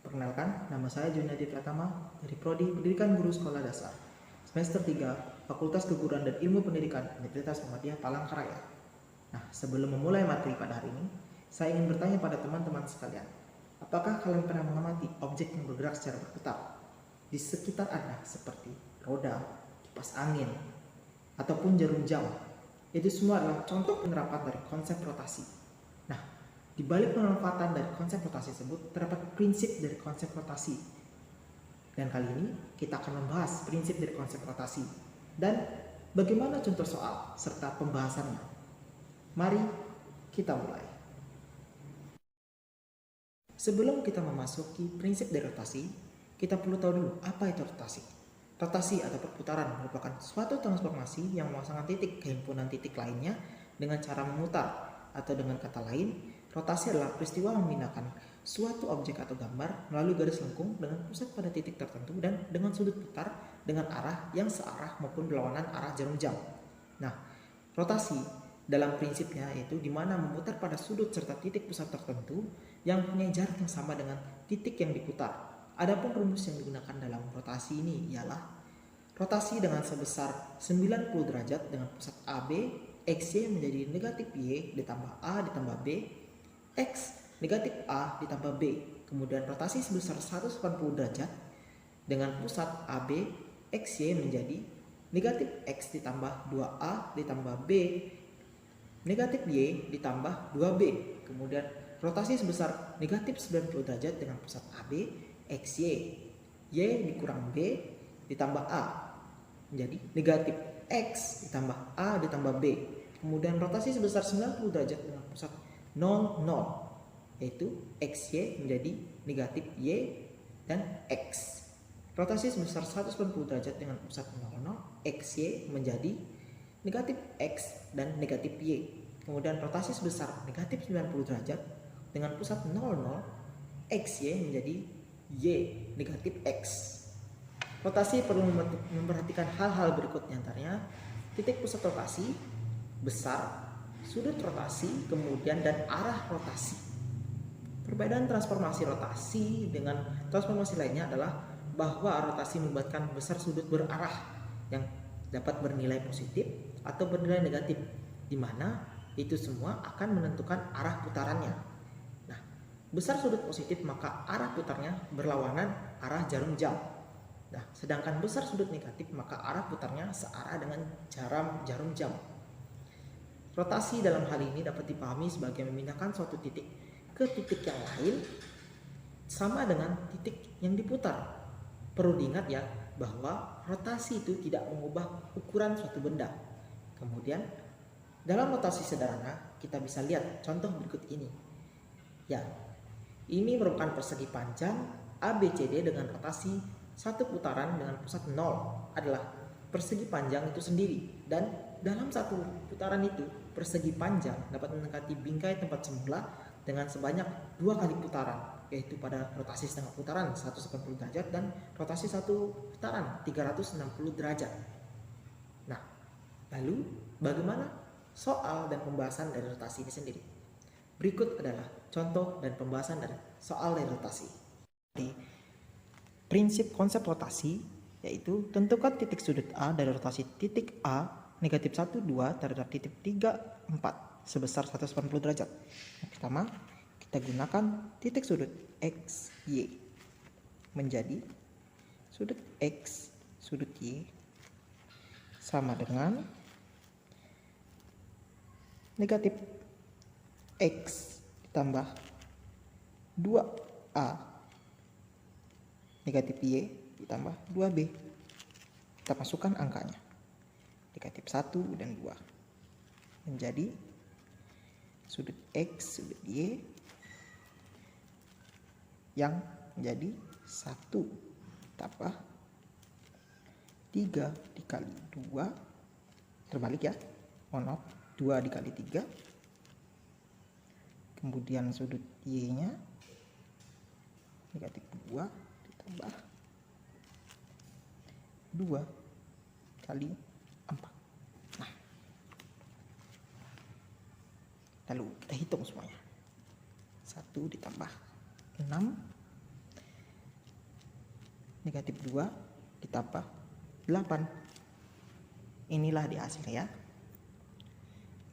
Perkenalkan, nama saya Junadi Pratama dari Prodi Pendidikan Guru Sekolah Dasar, semester 3, Fakultas Keguruan dan Ilmu Pendidikan, Universitas Muhammadiyah Palangkaraya. Nah, sebelum memulai materi pada hari ini, saya ingin bertanya pada teman-teman sekalian, apakah kalian pernah mengamati objek yang bergerak secara berputar di sekitar Anda seperti roda, kipas angin, ataupun jarum jam? Itu semua adalah contoh penerapan dari konsep rotasi. Nah, di balik pemanfaatan dari konsep rotasi tersebut terdapat prinsip dari konsep rotasi. Dan kali ini kita akan membahas prinsip dari konsep rotasi dan bagaimana contoh soal serta pembahasannya. Mari kita mulai. Sebelum kita memasuki prinsip dari rotasi, kita perlu tahu dulu apa itu rotasi. Rotasi atau perputaran merupakan suatu transformasi yang memasangkan titik ke himpunan titik lainnya dengan cara memutar, atau dengan kata lain, rotasi adalah peristiwa memindahkan suatu objek atau gambar melalui garis lengkung dengan pusat pada titik tertentu dan dengan sudut putar dengan arah yang searah maupun berlawanan arah jarum jam. Nah, rotasi dalam prinsipnya yaitu di mana memutar pada sudut serta titik pusat tertentu yang punya jarak yang sama dengan titik yang diputar. Adapun rumus yang digunakan dalam rotasi ini ialah rotasi dengan sebesar 90 derajat dengan pusat AB, XY menjadi negatif Y ditambah A ditambah B, X negatif A ditambah B. Kemudian rotasi sebesar 180 derajat dengan pusat AB, XY menjadi negatif X ditambah 2A ditambah B, negatif Y ditambah 2B. Kemudian rotasi sebesar negatif 90 derajat dengan pusat AB, XY, Y dikurang B ditambah A menjadi negatif X ditambah A ditambah B. Kemudian rotasi sebesar 90 derajat dengan pusat 0, 0, yaitu XY menjadi negatif Y dan X. Rotasi sebesar 180 derajat dengan pusat 0, 0, XY menjadi negatif X dan negatif Y. Kemudian rotasi sebesar negatif 90 derajat dengan pusat 0, 0, XY menjadi Y negatif X. Rotasi perlu memperhatikan hal-hal berikut diantaranya titik pusat rotasi, besar, sudut rotasi, kemudian dan arah rotasi. Perbedaan transformasi rotasi dengan transformasi lainnya adalah bahwa rotasi melibatkan besar sudut berarah yang dapat bernilai positif atau bernilai negatif, di mana itu semua akan menentukan arah putarannya. Nah, besar sudut positif maka arah putarnya berlawanan arah jarum jam. Nah, sedangkan besar sudut negatif maka arah putarnya searah dengan jarum jam. Rotasi dalam hal ini dapat dipahami sebagai memindahkan suatu titik ke titik yang lain sama dengan titik yang diputar. Perlu diingat ya bahwa rotasi itu tidak mengubah ukuran suatu benda. Kemudian dalam rotasi sederhana kita bisa lihat contoh berikut ini. Ya, ini merupakan persegi panjang ABCD dengan rotasi satu putaran dengan pusat 0 adalah persegi panjang itu sendiri, dan dalam satu putaran itu persegi panjang dapat mendekati bingkai tempat semula dengan sebanyak 2 kali putaran, yaitu pada rotasi setengah putaran 180 derajat dan rotasi satu putaran 360 derajat. Nah, lalu bagaimana soal dan pembahasan dari rotasi ini sendiri? Berikut adalah contoh dan pembahasan dari soal dari rotasi. Prinsip konsep rotasi yaitu tentukan titik sudut A dari rotasi titik A negatif 1, 2 terhadap titik 3, 4 sebesar 180 derajat. Yang pertama, kita gunakan titik sudut X, Y menjadi sudut X, sudut Y sama dengan negatif X ditambah 2A negatif Y ditambah 2B. Kita masukkan angkanya. Negatif 1 dan 2. Menjadi sudut X, sudut Y yang menjadi 1 tambah 3 dikali 2. Terbalik ya. Mohon maaf. 2 dikali 3. Kemudian sudut Y-nya negatif 2 ditambah 2 kali 4. Nah, lalu kita hitung semuanya. 1 ditambah 6 Negatif 2 ditambah 8. Inilah di hasilnya ya.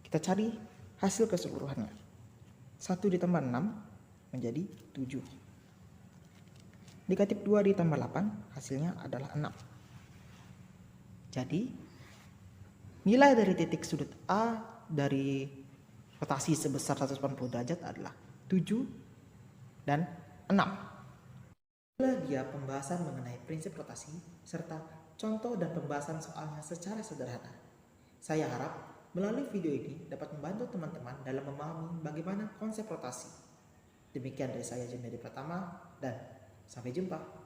Kita cari hasil keseluruhannya. 1 ditambah 6 menjadi 7. Negatif 2 ditambah 8 hasilnya adalah 6. Jadi nilai dari titik sudut A dari rotasi sebesar 180 derajat adalah 7 dan 6. Inilah dia pembahasan mengenai prinsip rotasi serta contoh dan pembahasan soalnya secara sederhana. Saya harap melalui video ini dapat membantu teman-teman dalam memahami bagaimana konsep rotasi. Demikian dari saya, Junedi Pratama, dan sampai jumpa.